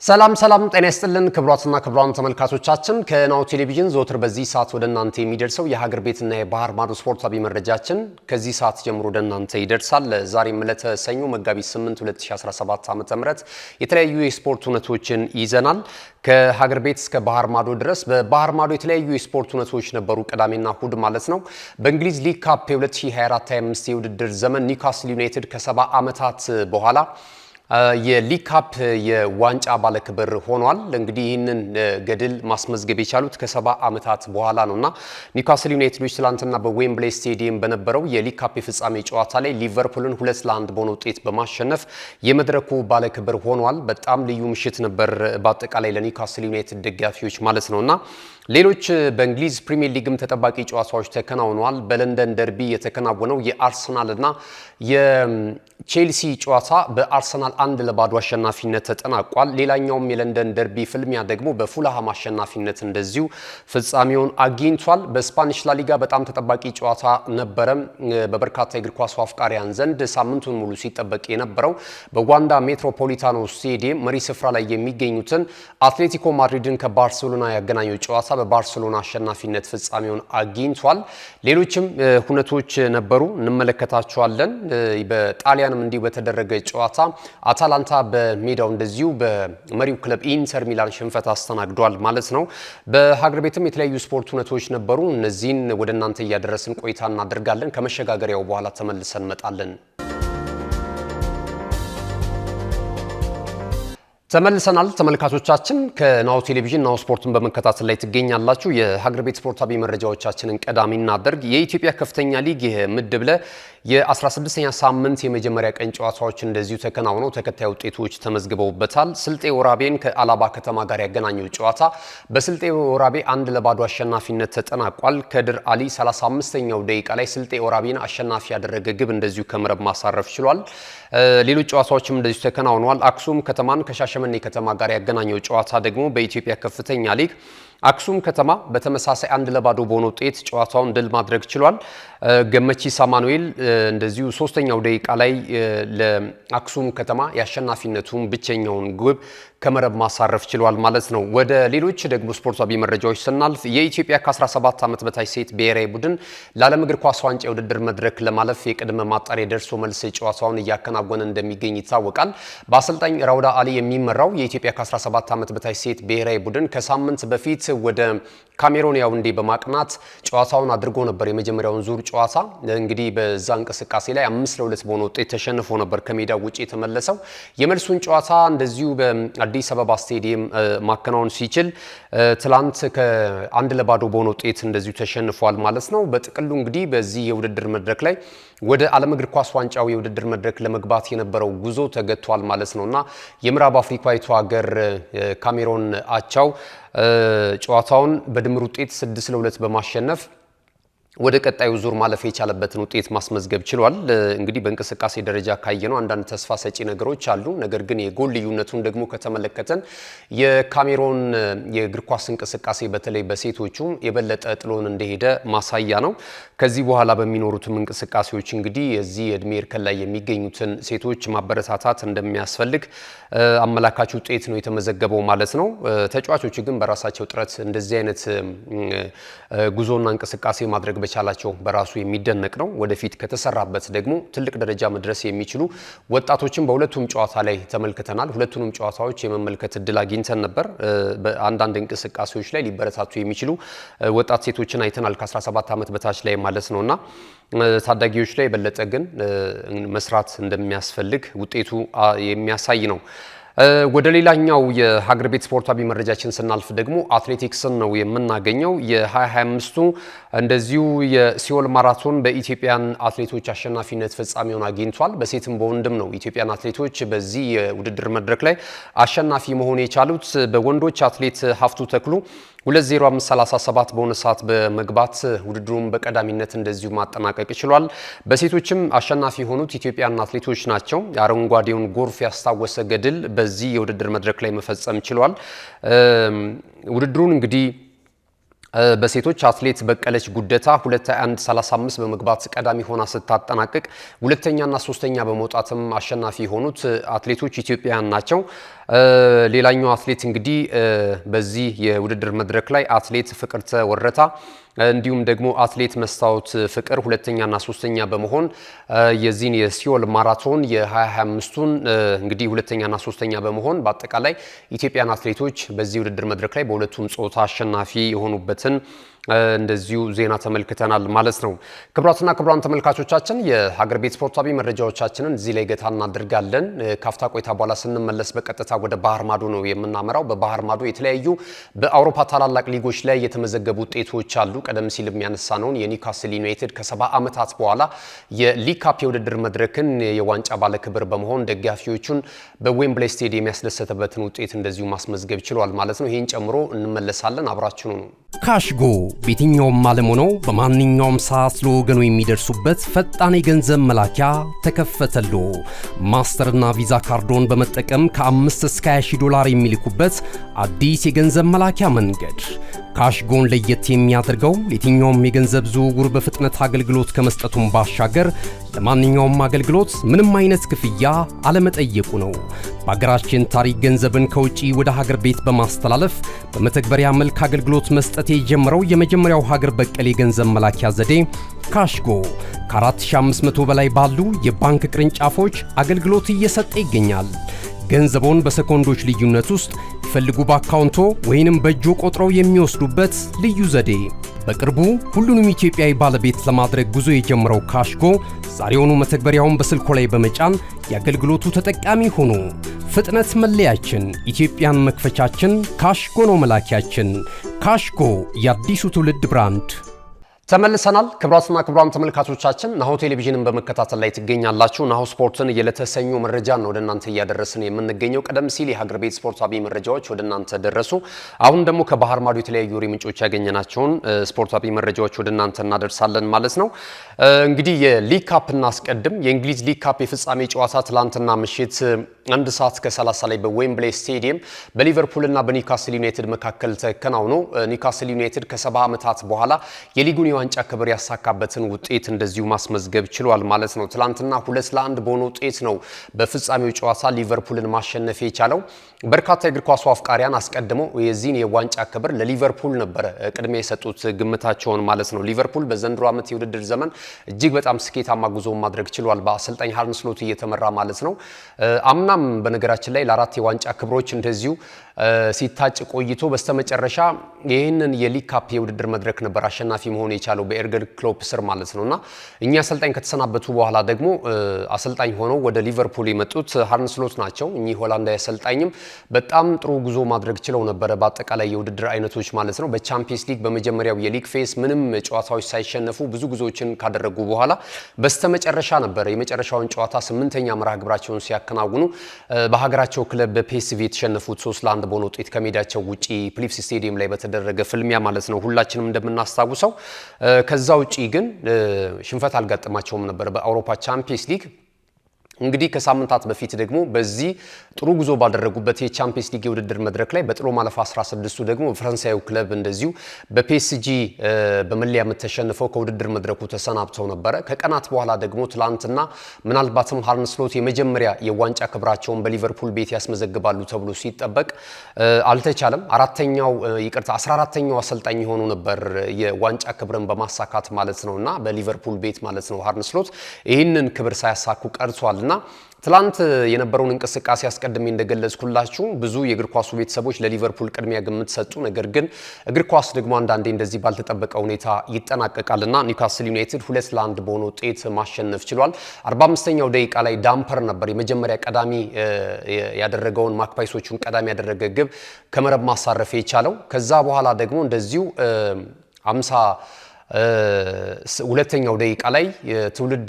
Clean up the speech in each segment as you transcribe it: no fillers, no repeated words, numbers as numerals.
ሰላም ጤና ይስጥልን ክቡራትና ክቡራን ተመልካቾቻችን ከናሁ ቴሌቪዥን ዘወትር በዚህ ሰዓት ወደ እናንተ የሚደርሰው የሀገር ቤትና የባህር ማዶ ስፖርታዊ መረጃችን ከዚህ ሰዓት ጀምሮ ወደ እናንተ ይደርሳል። ዛሬ ዕለተ ሰኞ መጋቢት 8 2017 ዓ.ም የተለያዩ የስፖርት ሁነቶችን ይዘናል። ከሀገር ቤት እስከ ባህር ማዶ ድረስ በባህር ማዶ የተለያዩ የስፖርት ሁነቶች ነበሩ፣ ቅዳሜና እሁድ ማለት ነው። በእንግሊዝ ሊግ ካፕ የ2024-25 የውድድር ዘመን ኒውካስል ዩናይትድ ከ70 ዓመታት በኋላ የሊግ ካፕ የዋንጫ ባለክብር ሆኗል። እንግዲህ ይህንን ገድል ማስመዝገብ የቻሉት ከ70 ዓመታት በኋላ ነውና ኒውካስል ዩናይትዶች ትላንትና በዌምብሌይ ስቴዲየም በነበረው የሊግ ካፕ የፍጻሜ ጨዋታ ላይ ሊቨርፑልን 2-1 በሆነ ውጤት በማሸነፍ የመድረኩ ባለክብር ሆኗል። በጣም ልዩ ምሽት ነበር በአጠቃላይ ለኒውካስል ዩናይትድ ደጋፊዎች ማለት ነውና ሌሎች በእንግሊዝ ፕሪሚየር ሊግም ተጠባቂ ጨዋታዎች ተከናውነዋል። በለንደን ደርቢ የተከናወነው የአርሰናልና የቼልሲ ጨዋታ በአርሰናል 1-0 አሸናፊነት ተጠናቋል። ሌላኛውም የለንደን ደርቢ ፍልሚያ ደግሞ በፉልሃም አሸናፊነት እንደዚሁ ፍጻሜውን አግኝቷል። በስፓኒሽ ላሊጋ በጣም ተጠባቂ ጨዋታ ነበረ። በበርካታ የእግር ኳስ አፍቃሪያን ዘንድ ሳምንቱን ሙሉ ሲጠበቅ የነበረው በዋንዳ ሜትሮፖሊታኖ ስቴዲየም መሪ ስፍራ ላይ የሚገኙትን አትሌቲኮ ማድሪድን ከባርሴሎና ያገናኘው ጨዋታ በባርሴሎና አሸናፊነት ፍጻሜውን አግኝቷል። ሌሎችም ሁነቶች ነበሩ እንመለከታቸዋለን። በጣሊያንም እንዲሁ በተደረገ ጨዋታ አታላንታ በሜዳው እንደዚሁ በመሪው ክለብ ኢንተር ሚላን ሽንፈት አስተናግዷል ማለት ነው። በሀገር ቤትም የተለያዩ ስፖርት ሁነቶች ነበሩ። እነዚህን ወደ እናንተ እያደረስን ቆይታ እናደርጋለን። ከመሸጋገሪያው በኋላ ተመልሰን እንመጣለን። ተመልሰናል ተመልካቾቻችን። ከናሁ ቴሌቪዥን ናሁ ስፖርትን በመከታተል ላይ ትገኛላችሁ። የሀገር ቤት ስፖርታዊ መረጃዎቻችንን ቀዳሚ እናደርግ። የኢትዮጵያ ከፍተኛ ሊግ ምድብ ለ የ16ኛ ሳምንት የመጀመሪያ ቀን ጨዋታዎች እንደዚሁ ተከናውነው ተከታይ ውጤቶች ተመዝግበውበታል። ስልጤ ወራቤን ከአላባ ከተማ ጋር ያገናኘው ጨዋታ በስልጤ ወራቤ 1-0 አሸናፊነት ተጠናቋል። ከድር አሊ 35ኛው ደቂቃ ላይ ስልጤ ወራቤን አሸናፊ ያደረገ ግብ እንደዚሁ ከመረብ ማሳረፍ ችሏል። ሌሎች ጨዋታዎችም እንደዚሁ ተከናውነዋል። አክሱም ከተማን ከሻሸመኔ ከተማ ጋር ያገናኘው ጨዋታ ደግሞ በኢትዮጵያ ከፍተኛ ሊግ አክሱም ከተማ በተመሳሳይ 1-0 በሆነ ውጤት ጨዋታውን ድል ማድረግ ችሏል። ገመቺሳ ማኑኤል እንደዚሁ 3ኛው ደቂቃ ላይ ለአክሱም ከተማ የአሸናፊነቱን ብቸኛውን ግብ ከመረብ ማሳረፍ ችሏል ማለት ነው። ወደ ሌሎች ደግሞ ስፖርታዊ መረጃዎች ስናልፍ የኢትዮጵያ ከ17 ዓመት በታች ሴት ብሔራዊ ቡድን ለዓለም እግር ኳስ ዋንጫ የውድድር መድረክ ለማለፍ የቅድመ ማጣሪያ ደርሶ መልስ ጨዋታውን እያከናወነ እንደሚገኝ ይታወቃል። በአሰልጣኝ ራውዳ አሊ የሚመራው የኢትዮጵያ ከ17 ዓመት በታች ሴት ብሔራዊ ቡድን ከሳምንት በፊት ወደ ካሜሮን ያውንዴ በማቅናት ጨዋታውን አድርጎ ነበር። የመጀመሪያውን ዙር ጨዋታ እንግዲህ በዛ እንቅስቃሴ ላይ 5-2 በሆነ ውጤት ተሸንፎ ነበር ከሜዳው ውጪ የተመለሰው። የመልሱን ጨዋታ እንደዚሁ በአዲስ አበባ ስቴዲየም ማከናወን ሲችል ትላንት ከ1-0 በሆነ ውጤት እንደዚሁ ተሸንፏል ማለት ነው። በጥቅሉ እንግዲህ በዚህ የውድድር መድረክ ላይ ወደ ዓለም እግር ኳስ ዋንጫው የውድድር መድረክ ለመግባት የነበረው ጉዞ ተገቷል ማለት ነውና የምዕራብ አፍሪካዊቱ ሀገር ካሜሮን አቻው ጨዋታውን በድምር ውጤት 6-2 በማሸነፍ ወደ ቀጣዩ ዙር ማለፍ የቻለበትን ውጤት ማስመዝገብ ችሏል። እንግዲህ በእንቅስቃሴ ደረጃ ካየነው አንዳንድ ተስፋ ሰጪ ነገሮች አሉ። ነገር ግን የጎል ልዩነቱን ደግሞ ከተመለከተን የካሜሮን የእግር ኳስ እንቅስቃሴ በተለይ በሴቶቹ የበለጠ ጥሎን እንደሄደ ማሳያ ነው። ከዚህ በኋላ በሚኖሩትም እንቅስቃሴዎች እንግዲህ የዚህ የእድሜ እርከን ላይ የሚገኙትን ሴቶች ማበረታታት እንደሚያስፈልግ አመላካች ውጤት ነው የተመዘገበው ማለት ነው። ተጫዋቾች ግን በራሳቸው ጥረት እንደዚህ አይነት ጉዞና እንቅስቃሴ ማድረግ በቻላቸው በራሱ የሚደነቅ ነው። ወደፊት ከተሰራበት ደግሞ ትልቅ ደረጃ መድረስ የሚችሉ ወጣቶችን በሁለቱም ጨዋታ ላይ ተመልክተናል። ሁለቱንም ጨዋታዎች የመመልከት እድል አግኝተን ነበር። በአንዳንድ እንቅስቃሴዎች ላይ ሊበረታቱ የሚችሉ ወጣት ሴቶችን አይተናል ከ17 ዓመት በታች ላይ ማለት ነውና ታዳጊዎች ላይ የበለጠ ግን መስራት እንደሚያስፈልግ ውጤቱ የሚያሳይ ነው። ወደ ሌላኛው የሀገር ቤት ስፖርታዊ መረጃችን ስናልፍ ደግሞ አትሌቲክስን ነው የምናገኘው። የ2025ቱ እንደዚሁ የሲኦል ማራቶን በኢትዮጵያን አትሌቶች አሸናፊነት ፍጻሜውን አግኝቷል። በሴትም በወንድም ነው ኢትዮጵያን አትሌቶች በዚህ የውድድር መድረክ ላይ አሸናፊ መሆን የቻሉት። በወንዶች አትሌት ሀፍቱ ተክሉ 2:05:37 በሆነ ሰዓት በመግባት ውድድሩን በቀዳሚነት እንደዚሁ ማጠናቀቅ ችሏል። በሴቶችም አሸናፊ የሆኑት ኢትዮጵያን አትሌቶች ናቸው። አረንጓዴውን ጎርፍ ያስታወሰ ገድል በዚህ የውድድር መድረክ ላይ መፈጸም ችሏል። ውድድሩን እንግዲህ በሴቶች አትሌት በቀለች ጉደታ 2:21:35 በመግባት ቀዳሚ ሆና ስታጠናቅቅ ሁለተኛና ሶስተኛ በመውጣትም አሸናፊ የሆኑት አትሌቶች ኢትዮጵያውያን ናቸው። ሌላኛው አትሌት እንግዲህ በዚህ የውድድር መድረክ ላይ አትሌት ፍቅርተ ወረታ እንዲሁም ደግሞ አትሌት መስታወት ፍቅር ሁለተኛና ሶስተኛ በመሆን የዚህን የሲኦል ማራቶን የ2025ቱን እንግዲህ ሁለተኛና ሶስተኛ በመሆን በአጠቃላይ ኢትዮጵያን አትሌቶች በዚህ ውድድር መድረክ ላይ በሁለቱም ጾታ አሸናፊ የሆኑበትን እንደዚሁ ዜና ተመልክተናል ማለት ነው። ክቡራትና ክቡራን ተመልካቾቻችን የሀገር ቤት ስፖርታዊ መረጃዎቻችንን እዚህ ላይ ገታ እናደርጋለን። ካፍታ ቆይታ በኋላ ስንመለስ በቀጥታ ወደ ባህር ማዶ ነው የምናመራው። በባህር ማዶ የተለያዩ በአውሮፓ ታላላቅ ሊጎች ላይ የተመዘገቡ ውጤቶች አሉ። ቀደም ሲል የሚያነሳነውን የኒውካስል ዩናይትድ ከ70 ዓመታት በኋላ የሊግ ካፕ የውድድር መድረክን የዋንጫ ባለክብር በመሆን ደጋፊዎቹን በዌምብሌይ ስቴዲየም ያስደሰተበትን ውጤት እንደዚሁ ማስመዝገብ ችሏል ማለት ነው። ይህን ጨምሮ እንመለሳለን። አብራችኑ ነው። ካሽጎ በየትኛውም ዓለም ሆነው በማንኛውም ሰዓት ለወገኑ የሚደርሱበት ፈጣን የገንዘብ መላኪያ ተከፈተሎ። ማስተርና ቪዛ ካርዶን በመጠቀም ከ5 እስከ 20 ዶላር የሚልኩበት አዲስ የገንዘብ መላኪያ መንገድ። ካሽጎን ለየት የሚያደርገው የትኛውም የገንዘብ ዝውውር በፍጥነት አገልግሎት ከመስጠቱም ባሻገር ለማንኛውም አገልግሎት ምንም አይነት ክፍያ አለመጠየቁ ነው። በሀገራችን ታሪክ ገንዘብን ከውጪ ወደ ሀገር ቤት በማስተላለፍ በመተግበሪያ መልክ አገልግሎት መስጠት የጀመረው የመጀመሪያው ሀገር በቀል የገንዘብ መላኪያ ዘዴ ካሽጎ ከ4500 በላይ ባሉ የባንክ ቅርንጫፎች አገልግሎት እየሰጠ ይገኛል። ገንዘቦን በሰኮንዶች ልዩነት ውስጥ ይፈልጉ በአካውንቶ ወይንም በእጆ ቆጥረው የሚወስዱበት ልዩ ዘዴ። በቅርቡ ሁሉንም ኢትዮጵያዊ ባለቤት ለማድረግ ጉዞ የጀመረው ካሽጎ ዛሬውኑ መተግበሪያውን በስልኮ ላይ በመጫን የአገልግሎቱ ተጠቃሚ ሆኑ። ፍጥነት መለያችን፣ ኢትዮጵያን መክፈቻችን፣ ካሽጎ ነው መላኪያችን። ካሽጎ የአዲሱ ትውልድ ብራንድ። ተመልሰናል። ክቡራትና ክቡራን ተመልካቾቻችን ናሁ ቴሌቪዥንን በመከታተል ላይ ትገኛላችሁ። ናሁ ስፖርትን የለተሰኙ መረጃን ነው ወደ እናንተ እያደረስን የምንገኘው። ቀደም ሲል የሀገር ቤት ስፖርታዊ መረጃዎች ወደ እናንተ ደረሱ። አሁን ደግሞ ከባህር ማዶ የተለያዩ ምንጮች ያገኘናቸውን ስፖርታዊ መረጃዎች ወደ እናንተ እናደርሳለን ማለት ነው። እንግዲህ የሊግ ካፕ እናስቀድም። የእንግሊዝ ሊግ ካፕ የፍጻሜ ጨዋታ ትላንትና ምሽት 1 ሰዓት ከ30 ላይ በዌምብሌይ ስቴዲየም በሊቨርፑልና በኒውካስል ዩናይትድ መካከል ተከናውኖ ኒውካስል ዩናይትድ ከ70 ዓመታት በኋላ የሊጉን የዋንጫ ክብር ያሳካበትን ውጤት እንደዚሁ ማስመዝገብ ችሏል ማለት ነው። ትላንትና 2-1 በሆነ ውጤት ነው በፍጻሜው ጨዋታ ሊቨርፑልን ማሸነፍ የቻለው። በርካታ የእግር ኳሱ አፍቃሪያን አስቀድመው የዚህን የዋንጫ ክብር ለሊቨርፑል ነበረ ቅድሚያ የሰጡት ግምታቸውን ማለት ነው። ሊቨርፑል በዘንድሮ ዓመት የውድድር ዘመን እጅግ በጣም ስኬታማ ጉዞ ማድረግ ችሏል በአሰልጣኝ አርነ ስሎት እየተመራ ማለት ነው። አምናም በነገራችን ላይ ለአራት የዋንጫ ክብሮች እንደዚሁ ሲታጭ ቆይቶ በስተመጨረሻ ይህንን የሊግ ካፕ የውድድር መድረክ ነበር አሸናፊ መሆን የቻለው በኤርገን ክሎፕ ስር ማለት ነውና እኛ አሰልጣኝ ከተሰናበቱ በኋላ ደግሞ አሰልጣኝ ሆነው ወደ ሊቨርፑል የመጡት አርነ ስሎት ናቸው። እኚህ ሆላንዳዊ አሰልጣኝም በጣም ጥሩ ጉዞ ማድረግ ችለው ነበረ በአጠቃላይ የውድድር አይነቶች ማለት ነው። በቻምፒየንስ ሊግ በመጀመሪያው የሊግ ፌስ ምንም ጨዋታዎች ሳይሸነፉ ብዙ ጉዞዎችን ካደረጉ በኋላ በስተመጨረሻ ነበር የመጨረሻውን ጨዋታ 8ኛ መርሃ ግብራቸውን ሲያከናውኑ በሀገራቸው ክለብ በፒኤስቪ የተሸነፉት 3-1 በሆነ ውጤት ከሜዳቸው ውጪ ፕሊፍስ ስቴዲየም ላይ በተደረገ ፍልሚያ ማለት ነው ሁላችንም እንደምናስታውሰው። ከዛ ውጪ ግን ሽንፈት አልጋጠማቸውም ነበር በአውሮፓ ቻምፒየንስ ሊግ። እንግዲህ ከሳምንታት በፊት ደግሞ በዚህ ጥሩ ጉዞ ባደረጉበት የቻምፒየንስ ሊግ የውድድር መድረክ ላይ በጥሎ ማለፍ 16ቱ ደግሞ ፈረንሳዩ ክለብ እንደዚሁ በፒኤስጂ በመለያ ምት ተሸንፈው ከውድድር መድረኩ ተሰናብተው ነበረ። ከቀናት በኋላ ደግሞ ትላንትና ምናልባትም አርነ ስሎት የመጀመሪያ የዋንጫ ክብራቸውን በሊቨርፑል ቤት ያስመዘግባሉ ተብሎ ሲጠበቅ አልተቻለም። 14ኛው አሰልጣኝ የሆኑ ነበር የዋንጫ ክብርን በማሳካት ማለት ነውና በሊቨርፑል ቤት ማለት ነው አርነ ስሎት ይህንን ክብር ሳያሳኩ ቀርቷል። እና ትላንት የነበረውን እንቅስቃሴ አስቀድሜ እንደገለጽኩላችሁ ብዙ የእግር ኳሱ ቤተሰቦች ለሊቨርፑል ቅድሚያ ግምት ሰጡ። ነገር ግን እግር ኳስ ደግሞ አንዳንዴ እንደዚህ ባልተጠበቀ ሁኔታ ይጠናቀቃልና ኒውካስል ዩናይትድ 2-1 በሆነ ውጤት ማሸነፍ ችሏል። 45ኛው ደቂቃ ላይ ዳምፐር ነበር የመጀመሪያ ቀዳሚ ያደረገውን ማክፓይሶቹን ቀዳሚ ያደረገ ግብ ከመረብ ማሳረፍ የቻለው። ከዛ በኋላ ደግሞ እንደዚሁ 52ኛው ደቂቃ ላይ የትውልድ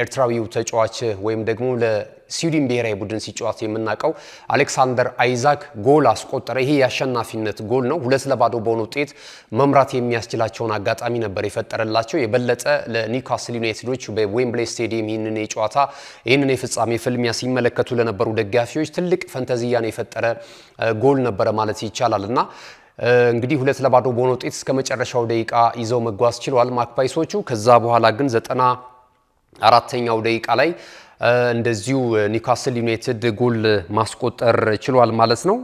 ኤርትራዊው ተጫዋች ወይም ደግሞ ለስዊድን ብሔራዊ ቡድን ሲጫወት የምናውቀው አሌክሳንደር አይዛክ ጎል አስቆጠረ። ይሄ የአሸናፊነት ጎል ነው። 2-2 በሆነ ውጤት መምራት የሚያስችላቸውን አጋጣሚ ነበር የፈጠረላቸው። የበለጠ ለኒውካስል ዩናይትዶች በዌምብሌይ ስቴዲየም ይህንን የፍጻሜ ፍልሚያ ሲመለከቱ ለነበሩ ደጋፊዎች ትልቅ ፈንታዚያን የፈጠረ ጎል ነበረ ማለት ይቻላል እና እንግዲህ 2-0 በሆነ ውጤት እስከ መጨረሻው ደቂቃ ይዘው መጓዝ ችለዋል ማክፓይሶቹ። ከዛ በኋላ ግን 94ኛው ደቂቃ ላይ እንደዚሁ ኒውካስል ዩናይትድ ጎል ማስቆጠር ችሏል ማለት ነው።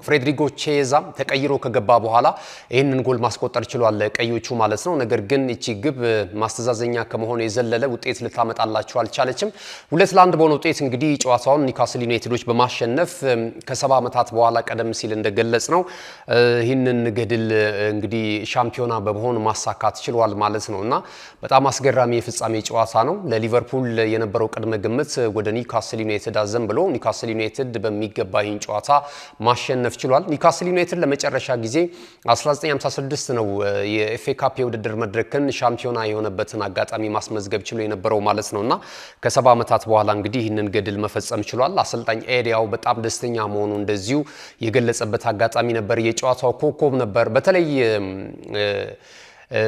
ፍሬድሪጎ ቼዛ ተቀይሮ ከገባ በኋላ ይህንን ጎል ማስቆጠር ችሏል ቀዮቹ ማለት ነው። ነገር ግን እቺ ግብ ማስተዛዘኛ ከመሆኑ የዘለለ ውጤት ልታመጣላቸው አልቻለችም። 2-1 በሆነ ውጤት እንግዲህ ጨዋታውን ኒውካስል ዩናይትዶች በማሸነፍ ከ70 ዓመታት በኋላ ቀደም ሲል እንደገለጽ ነው ይህንን ገድል እንግዲህ ሻምፒዮና በመሆን ማሳካት ችሏል ማለት ነውና በጣም አስገራሚ የፍጻሜ ጨዋታ ነው። ለሊቨርፑል የነበረው ቅድመ ግምት ወደ ኒውካስል ዩናይትድ አዘን ብሎ ኒውካስል ዩናይትድ በሚገባ ይህን ጨዋታ ማሸነፍ ችሏል። ኒውካስል ዩናይትድ ለመጨረሻ ጊዜ 1956 ነው የኤፍኤ ካፕ የውድድር መድረክን ሻምፒዮና የሆነበትን አጋጣሚ ማስመዝገብ ችሎ የነበረው ማለት ነውና ከ70 ዓመታት በኋላ እንግዲህ ይህንን ገድል መፈጸም ችሏል። አሰልጣኝ ኤዲያው በጣም ደስተኛ መሆኑ እንደዚሁ የገለጸበት አጋጣሚ ነበር። የጨዋታው ኮከብ ነበር። በተለይ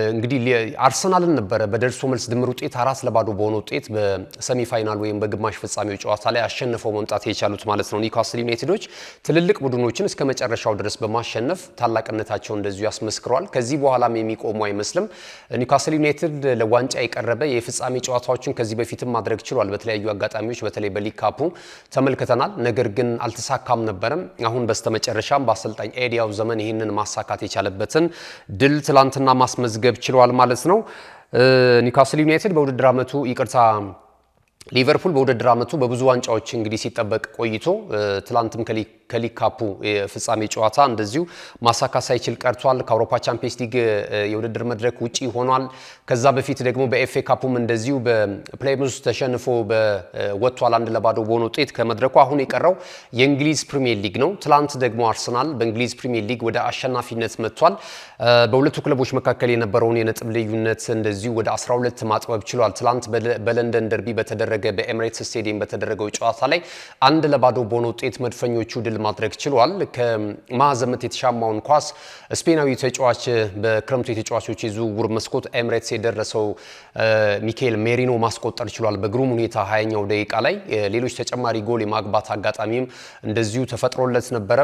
እንግዲህ አርሰናልን ነበረ በደርሶ መልስ ድምር ውጤት 4-0 በሆነ ውጤት በሰሚ ፋይናል ወይም በግማሽ ፍጻሜው ጨዋታ ላይ አሸንፈው መምጣት የቻሉት ማለት ነው። ኒውካስል ዩናይትዶች ትልልቅ ቡድኖችን እስከ መጨረሻው ድረስ በማሸነፍ ታላቅነታቸውን እንደዚሁ ያስመስክረዋል። ከዚህ በኋላም የሚቆሙ አይመስልም። ኒውካስል ዩናይትድ ለዋንጫ የቀረበ የፍጻሜ ጨዋታዎችን ከዚህ በፊትም ማድረግ ችሏል። በተለያዩ አጋጣሚዎች በተለይ በሊግ ካፑ ተመልክተናል። ነገር ግን አልተሳካም ነበረም። አሁን በስተመጨረሻም በአሰልጣኝ ኤዲያው ዘመን ይህንን ማሳካት የቻለበትን ድል ትላንትና ማስመዝገብ ችሏል ማለት ነው። ኒውካስል ዩናይትድ በውድድር ዓመቱ ሊቨርፑል በውድድር ዓመቱ በብዙ ዋንጫዎች እንግዲህ ሲጠበቅ ቆይቶ ትላንትም ከሊግ ካፑ የፍጻሜ ጨዋታ እንደዚሁ ማሳካት ሳይችል ቀርቷል። ከአውሮፓ ቻምፒየንስ ሊግ የውድድር መድረክ ውጪ ሆኗል። ከዛ በፊት ደግሞ በኤፍኤ ካፑም እንደዚሁ በፕሌይሙዝ ተሸንፎ ወጥቷል 1-0 በሆነ ውጤት ከመድረኩ። አሁን የቀረው የእንግሊዝ ፕሪሚየር ሊግ ነው። ትላንት ደግሞ አርሰናል በእንግሊዝ ፕሪሚየር ሊግ ወደ አሸናፊነት መጥቷል። በሁለቱ ክለቦች መካከል የነበረውን የነጥብ ልዩነት እንደዚሁ ወደ 12 ማጥበብ ችሏል። ትላንት በለንደን ደርቢ በተደረገ በኤሚሬትስ ስቴዲየም በተደረገው ጨዋታ ላይ 1-0 በሆነ ውጤት መድፈኞቹ ድል ማድረግ ችሏል። ከማዕዘመት የተሻማውን ኳስ ስፔናዊ ተጫዋች በክረምቱ የተጫዋቾች የዝውውር መስኮት ኤሚሬትስ የደረሰው ሚካኤል ሜሪኖ ማስቆጠር ችሏል በግሩም ሁኔታ 20ኛው ደቂቃ ላይ። ሌሎች ተጨማሪ ጎል የማግባት አጋጣሚም እንደዚሁ ተፈጥሮለት ነበረ።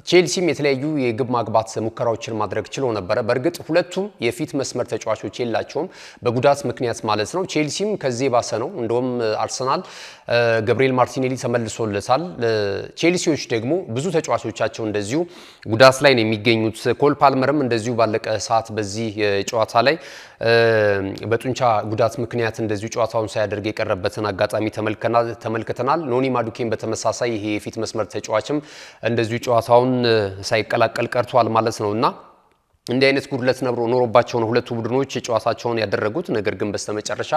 ቼልሲም የተለያዩ የግብ ማግባት ሙከራዎችን ማድረግ ችሎ ነበረ። በእርግጥ ሁለቱም የፊት መስመር ተጫዋቾች የላቸውም በጉዳት ምክንያት ማለት ነው። ቼልሲም ከዚህ ባሰ ነው። እንደውም አርሰናል ገብርኤል ማርቲኔሊ ተመልሶለታል። ቼልሲዎች ደግሞ ብዙ ተጫዋቾቻቸው እንደዚሁ ጉዳት ላይ ነው የሚገኙት። ኮል ፓልመርም እንደዚሁ ባለቀ ሰዓት በዚህ ጨዋታ ላይ በጡንቻ ጉዳት ምክንያት እንደዚሁ ጨዋታውን ሳያደርግ የቀረበትን አጋጣሚ ተመልክተናል። ኖኒ ማዱኬን በተመሳሳይ ይሄ የፊት መስመር ተጫዋችም እንደዚሁ ጨዋታውን ሳይቀላቀል ቀርቷል ማለት ነውና እንዲህ አይነት ጉድለት ኖሮባቸው ነው ሁለቱ ቡድኖች ጨዋታቸውን ያደረጉት። ነገር ግን በስተመጨረሻ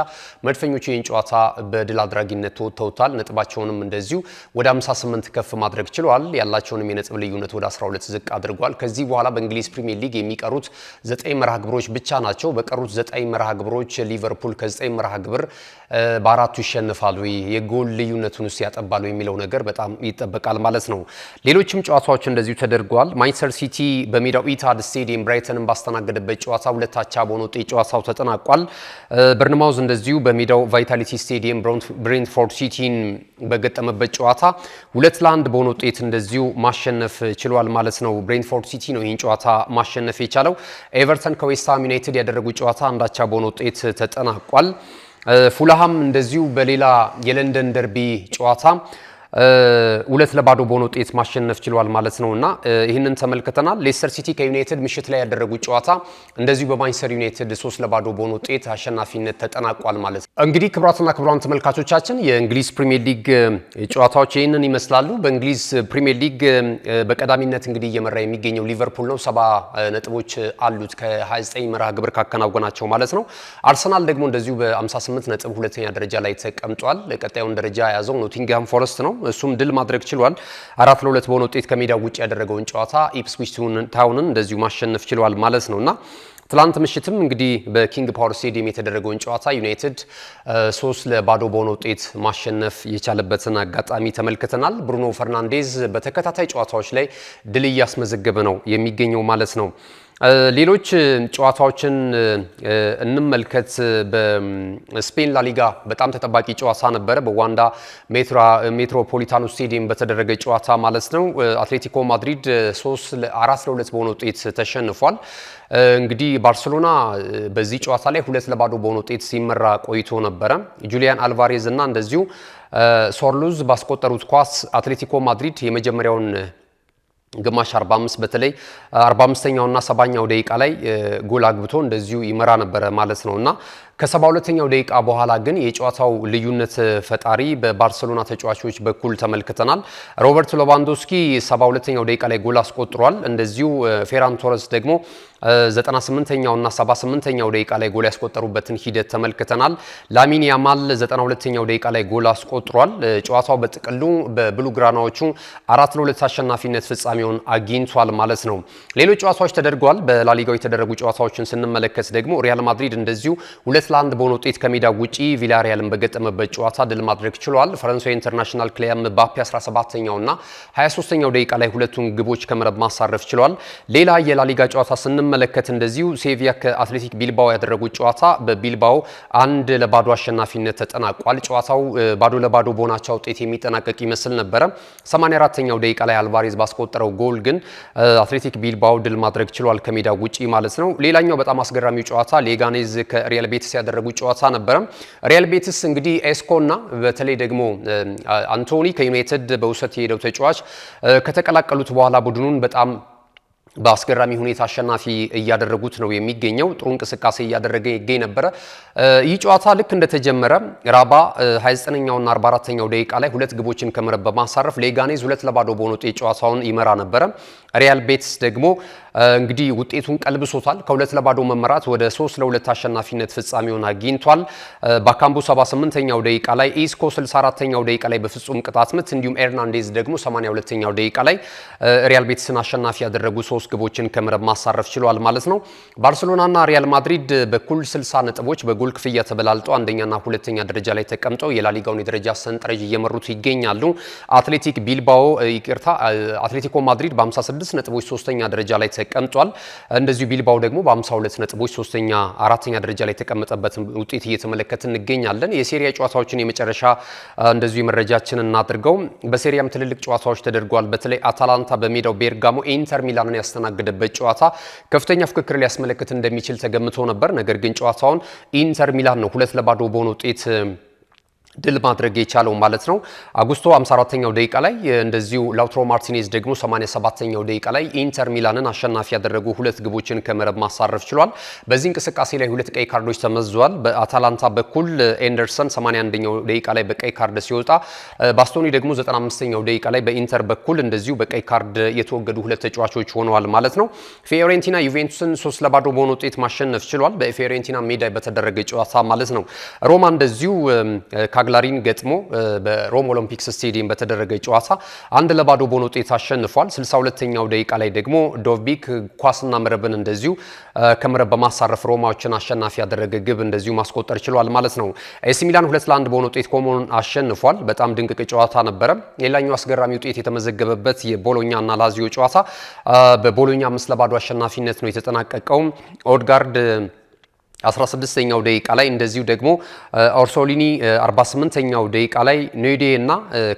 መድፈኞቹ ይህን ጨዋታ በድል አድራጊነት ተወጥተውታል። ነጥባቸውንም እንደዚሁ ወደ 58 ከፍ ማድረግ ችለዋል። ያላቸውንም የነጥብ ልዩነት ወደ 12 ዝቅ አድርጓል። ከዚህ በኋላ በእንግሊዝ ፕሪሚየር ሊግ የሚቀሩት 9 መርሃ ግብሮች ብቻ ናቸው። በቀሩት 9 መርሃ ግብሮች ሊቨርፑል ከ9 መርሃ ግብር በአራቱ ይሸነፋሉ፣ የጎል ልዩነቱን ያጠባሉ የሚለው ነገር በጣም ይጠበቃል ማለት ነው። ሌሎችም ጨዋታዎች እንደዚሁ ተደርገዋል። ማንቸስተር ሲቲ በሜዳው ኢታድ ስቴዲየም ብራይተንን ባስተናገደበት ጨዋታ 2-2 በሆነ ውጤት ጨዋታው ተጠናቋል። በርንማውዝ እንደዚሁ በሜዳው ቫይታሊቲ ስቴዲየም ብሬንትፎርድ ሲቲን በገጠመበት ጨዋታ 2-1 በሆነ ውጤት እንደዚሁ ማሸነፍ ችሏል ማለት ነው። ብሬንትፎርድ ሲቲ ነው ይህን ጨዋታ ማሸነፍ የቻለው። ኤቨርተን ከዌስትሃም ዩናይትድ ያደረጉት ጨዋታ 1-1 በሆነ ውጤት ተጠናቋል። ፉልሃም እንደዚሁ በሌላ የለንደን ደርቢ ጨዋታ 2-0 በሆነ ውጤት ማሸነፍ ችሏል ማለት ነውና ይህንን ተመልክተናል። ሌስተር ሲቲ ከዩናይትድ ምሽት ላይ ያደረጉት ጨዋታ እንደዚሁ በማንቸስተር ዩናይትድ 3-0 በሆነ ውጤት አሸናፊነት ተጠናቋል ማለት ነው። እንግዲህ ክቡራትና ክቡራን ተመልካቾቻችን የእንግሊዝ ፕሪሚየር ሊግ ጨዋታዎች ይህንን ይመስላሉ። በእንግሊዝ ፕሪሚየር ሊግ በቀዳሚነት እንግዲህ እየመራ የሚገኘው ሊቨርፑል ነው። 70 ነጥቦች አሉት ከ29 መርሃ ግብር ካከናወናቸው ማለት ነው። አርሰናል ደግሞ እንደዚሁ በ58 ነጥብ ሁለተኛ ደረጃ ላይ ተቀምጧል። ቀጣዩን ደረጃ የያዘው ኖቲንግሃም ፎረስት ነው። እሱም ድል ማድረግ ችሏል። 4-2 በሆነ ውጤት ከሜዳው ውጭ ያደረገውን ጨዋታ ኢፕስዊች ታውንን እንደዚሁ ማሸነፍ ችሏል ማለት ነውና ትላንት ምሽትም እንግዲህ በኪንግ ፓወር ስቴዲየም የተደረገውን ጨዋታ ዩናይትድ 3-0 በሆነ ውጤት ማሸነፍ የቻለበትን አጋጣሚ ተመልክተናል። ብሩኖ ፈርናንዴዝ በተከታታይ ጨዋታዎች ላይ ድል እያስመዘገበ ነው የሚገኘው ማለት ነው። ሌሎች ጨዋታዎችን እንመልከት። በስፔን ላሊጋ በጣም ተጠባቂ ጨዋታ ነበረ። በዋንዳ ሜትሮፖሊታኖ ስቴዲየም በተደረገ ጨዋታ ማለት ነው። አትሌቲኮ ማድሪድ 4-2 በሆነ ውጤት ተሸንፏል። እንግዲህ ባርሴሎና በዚህ ጨዋታ ላይ 2-0 በሆነ ውጤት ሲመራ ቆይቶ ነበረ። ጁሊያን አልቫሬዝ እና እንደዚሁ ሶርሉዝ ባስቆጠሩት ኳስ አትሌቲኮ ማድሪድ የመጀመሪያውን ግማሽ 45 በተለይ 45ኛውና 70ኛው ደቂቃ ላይ ጎል አግብቶ እንደዚሁ ይመራ ነበረ ማለት ነውና ከ72ኛው ደቂቃ በኋላ ግን የጨዋታው ልዩነት ፈጣሪ በባርሴሎና ተጫዋቾች በኩል ተመልክተናል። ሮበርት ሌቫንዶስኪ 72ኛው ደቂቃ ላይ ጎል አስቆጥሯል። እንደዚሁ ፌራን ቶረስ ደግሞ 98ኛውና 78ኛው ደቂቃ ላይ ጎል ያስቆጠሩበትን ሂደት ተመልክተናል። ላሚን ያማል 92ኛው ደቂቃ ላይ ጎል አስቆጥሯል። ጨዋታው በጥቅሉ በብሉግራናዎቹ 4-2 አሸናፊነት ፍጻሜውን አግኝቷል ማለት ነው። ሌሎች ጨዋታዎች ተደርገዋል። በላሊጋው የተደረጉ ጨዋታዎችን ስንመለከት ደግሞ ሪያል ማድሪድ እንደዚሁ 2-1 በሆነ ውጤት ከሜዳ ውጪ ቪላሪያልን በገጠመበት ጨዋታ ድል ማድረግ ችሏል። ፈረንሳዊ ኢንተርናሽናል ክሊያን ምባፔ 17ኛውና 23ኛው ደቂቃ ላይ ሁለቱን ግቦች ከመረብ ማሳረፍ ችሏል። ሌላ የላሊጋ ጨዋታ ስንመለከት እንደዚሁ ሴቪያ ከአትሌቲክ ቢልባኦ ያደረጉት ጨዋታ በቢልባኦ 1-0 አሸናፊነት ተጠናቋል። ጨዋታው 0-0 በሆናቸው ውጤት የሚጠናቀቅ ይመስል ነበረ። 84ኛው ደቂቃ ላይ አልቫሬዝ ባስቆጠረው ጎል ግን አትሌቲክ ቢልባኦ ድል ማድረግ ችሏል ከሜዳ ውጪ ማለት ነው። ሌላኛው በጣም አስገራሚው ጨዋታ ሌጋኔዝ ከሪያል ቤቲስ ያደረጉት ጨዋታ ነበረ። ሪያል ቤቲስ እንግዲህ ኤስኮና በተለይ ደግሞ አንቶኒ ከዩናይትድ በውሰት የሄደው ተጫዋች ከተቀላቀሉት በኋላ ቡድኑን በጣም በአስገራሚ ሁኔታ አሸናፊ እያደረጉት ነው የሚገኘው። ጥሩ እንቅስቃሴ እያደረገ ይገኝ ነበረ። ይህ ጨዋታ ልክ እንደተጀመረ ራባ 29ኛውና 44ኛው ደቂቃ ላይ ሁለት ግቦችን ከመረብ በማሳረፍ ሌጋኔዝ 2-0 በሆነ ውጤት ጨዋታውን ይመራ ነበረ። ሪያል ቤቲስ ደግሞ እንግዲህ ውጤቱን ቀልብሶታል። ከ2-0 መመራት ወደ 3-2 አሸናፊነት ፍጻሜውን አግኝቷል። ባካምቡ 78ኛው ደቂቃ ላይ፣ ኢስኮ 64ኛው ደቂቃ ላይ በፍጹም ቅጣት ምት እንዲሁም ኤርናንዴዝ ደግሞ 82ኛው ደቂቃ ላይ ሪያል ቤቲስን አሸናፊ ያደረጉ 3 ግቦችን ከመረብ ማሳረፍ ችሏል ማለት ነው። ባርሴሎናና ሪያል ማድሪድ በኩል 60 ነጥቦች በጎል ክፍያ ተበላልጠው አንደኛና ሁለተኛ ደረጃ ላይ ተቀምጠው የላሊጋውን የደረጃ ሰንጠረዥ እየመሩት ይገኛሉ። አትሌቲኮ ማድሪድ በ56 ነጥቦች 3ኛ ደረጃ ላይ ተቀምጧል። እንደዚሁ ቢልባኦ ደግሞ በ52 ነጥቦች 4ኛ ደረጃ ላይ የተቀመጠበት ውጤት እየተመለከትን እንገኛለን። የሴሪያ ጨዋታዎችን የመጨረሻ እንደዚሁ መረጃችንን እናድርገው። በሴሪያም ትልልቅ ጨዋታዎች ተደርጓል። በተለይ አታላንታ በሜዳው ቤርጋሞ ኢንተር ሚላንን ያስተናገደበት ጨዋታ ከፍተኛ ፍክክር ሊያስመለክት እንደሚችል ተገምቶ ነበር። ነገር ግን ጨዋታውን ኢንተር ሚላን ነው 2-0 በሆነ ውጤት ድል ማድረግ የቻለው ማለት ነው። አጉስቶ 54ኛው ደቂቃ ላይ እንደዚሁ ላውትሮ ማርቲኔዝ ደግሞ 87ኛው ደቂቃ ላይ ኢንተር ሚላንን አሸናፊ ያደረጉ ሁለት ግቦችን ከመረብ ማሳረፍ ችሏል። በዚህ እንቅስቃሴ ላይ ሁለት ቀይ ካርዶች ተመዝዟል። በአታላንታ በኩል ኤንደርሰን 81ኛው ደቂቃ ላይ በቀይ ካርድ ሲወጣ፣ ባስቶኒ ደግሞ 95ኛው ደቂቃ ላይ በኢንተር በኩል እንደዚሁ በቀይ ካርድ የተወገዱ ሁለት ተጫዋቾች ሆነዋል ማለት ነው። ፊዮሬንቲና ዩቬንቱስን 3-0 በሆነ ውጤት ማሸነፍ ችሏል። በፊዮሬንቲና ሜዳ በተደረገ ጨዋታ ማለት ነው። ሮማ እንደዚሁ ካግላሪን ገጥሞ በሮም ኦሎምፒክስ ስቴዲየም በተደረገ ጨዋታ 1-0 በሆነ ውጤት አሸንፏል። 62ኛው ደቂቃ ላይ ደግሞ ዶቪክ ኳስና መረብን እንደዚሁ ከመረብ በማሳረፍ ሮማዎችን አሸናፊ ያደረገ ግብ እንደዚሁ ማስቆጠር ችሏል ማለት ነው። ኤሲ ሚላን 2-1 በሆነ ውጤት ኮሞን አሸንፏል። በጣም ድንቅ ጨዋታ ነበረ። ሌላኛው አስገራሚ ውጤት የተመዘገበበት የቦሎኛና ላዚዮ ጨዋታ በቦሎኛ 5-0 አሸናፊነት ነው የተጠናቀቀው። ኦድጋርድ 16ኛው ደቂቃ ላይ እንደዚሁ ደግሞ ኦርሶሊኒ 48ኛው ደቂቃ ላይ ኔዴ እና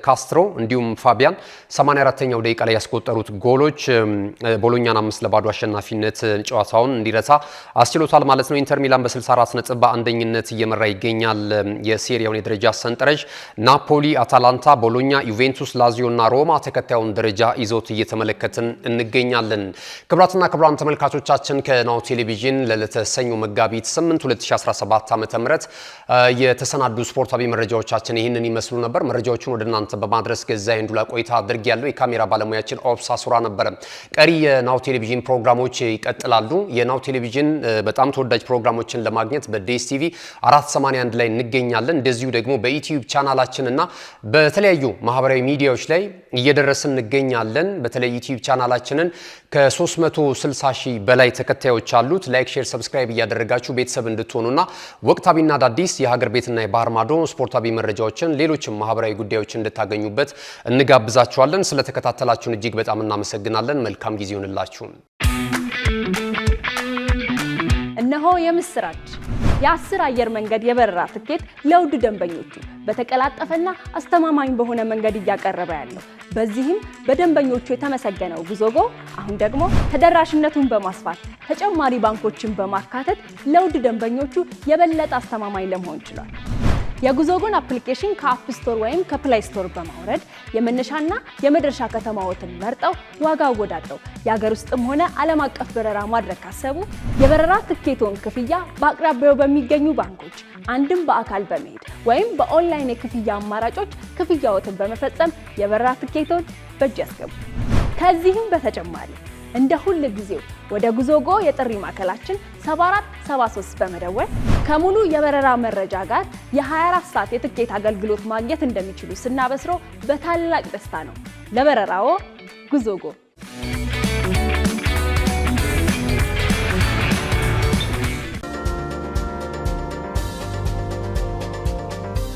ካስትሮ እንዲሁም ፋቢያን 84ኛው ደቂቃ ላይ ያስቆጠሩት ጎሎች ቦሎኛን 5-0 አሸናፊነት ጨዋታውን እንዲረታ አስችሎታል ማለት ነው። ኢንተር ሚላን በ64 ነጥብ በአንደኝነት እየመራ ይገኛል የሴሪያውን የደረጃ ሰንጠረዥ። ናፖሊ፣ አታላንታ፣ ቦሎኛ፣ ዩቬንቱስ፣ ላዚዮ እና ሮማ ተከታዩን ደረጃ ይዘውት እየተመለከትን እንገኛለን። ክቡራትና ክቡራን ተመልካቾቻችን ከናሁ ቴሌቪዥን ለተሰኙ መጋቢት 8 2017 ዓ.ም የተሰናዱ ስፖርታዊ መረጃዎቻችን ይህንን ይመስሉ ነበር። መረጃዎቹን ወደ እናንተ በማድረስ ገዛይ እንዱላ ቆይታ አድርጌያለሁ። የካሜራ ባለሙያችን ኦፕሳ ሱራ ነበር። ቀሪ የናሁ ቴሌቪዥን ፕሮግራሞች ይቀጥላሉ። የናሁ ቴሌቪዥን በጣም ተወዳጅ ፕሮግራሞችን ለማግኘት በዴስ ቲቪ 481 ላይ እንገኛለን። እንደዚሁ ደግሞ በዩቲዩብ ቻናላችን እና በተለያዩ ማህበራዊ ሚዲያዎች ላይ እየደረስን እንገኛለን። በተለይ ዩቲዩብ ቻናላችንን ከ360 ሺህ በላይ ተከታዮች አሉት። ላይክ፣ ሼር፣ ሰብስክራይብ እያደረጋችሁ ቤተሰብ እንድትሆኑና ወቅታዊና አዳዲስ የሀገር ቤትና የባህር ማዶ ስፖርታዊ መረጃዎችን ሌሎችም ማህበራዊ ጉዳዮችን እንድታገኙበት እንጋብዛችኋለን። ስለተከታተላችሁን እጅግ በጣም እናመሰግናለን። መልካም ጊዜ ይሁንላችሁ። እነሆ የምስራች! የ10 አየር መንገድ የበረራ ትኬት ለውድ ደንበኞቹ በተቀላጠፈና አስተማማኝ በሆነ መንገድ እያቀረበ ያለው። በዚህም በደንበኞቹ የተመሰገነው ጉዞጎ አሁን ደግሞ ተደራሽነቱን በማስፋት ተጨማሪ ባንኮችን በማካተት ለውድ ደንበኞቹ የበለጠ አስተማማኝ ለመሆን ችሏል። የጉዞጎን አፕሊኬሽን ከአፕ ስቶር ወይም ከፕላይ ስቶር በማውረድ የመነሻና የመድረሻ ከተማዎትን መርጠው ዋጋ አወዳድረው የሀገር ውስጥም ሆነ ዓለም አቀፍ በረራ ማድረግ ካሰቡ የበረራ ትኬቶን ክፍያ በአቅራቢያው በሚገኙ ባንኮች አንድም በአካል በመሄድ ወይም በኦንላይን የክፍያ አማራጮች ክፍያዎትን በመፈጸም የበረራ ትኬቶን በእጅ ያስገቡ። ከዚህም በተጨማሪ እንደ ሁል ጊዜው ወደ ጉዞጎ የጥሪ ማዕከላችን 7473 በመደወል ከሙሉ የበረራ መረጃ ጋር የ24 ሰዓት የትኬት አገልግሎት ማግኘት እንደሚችሉ ስናበስሮ በታላቅ ደስታ ነው። ለበረራዎ ጉዞጎ!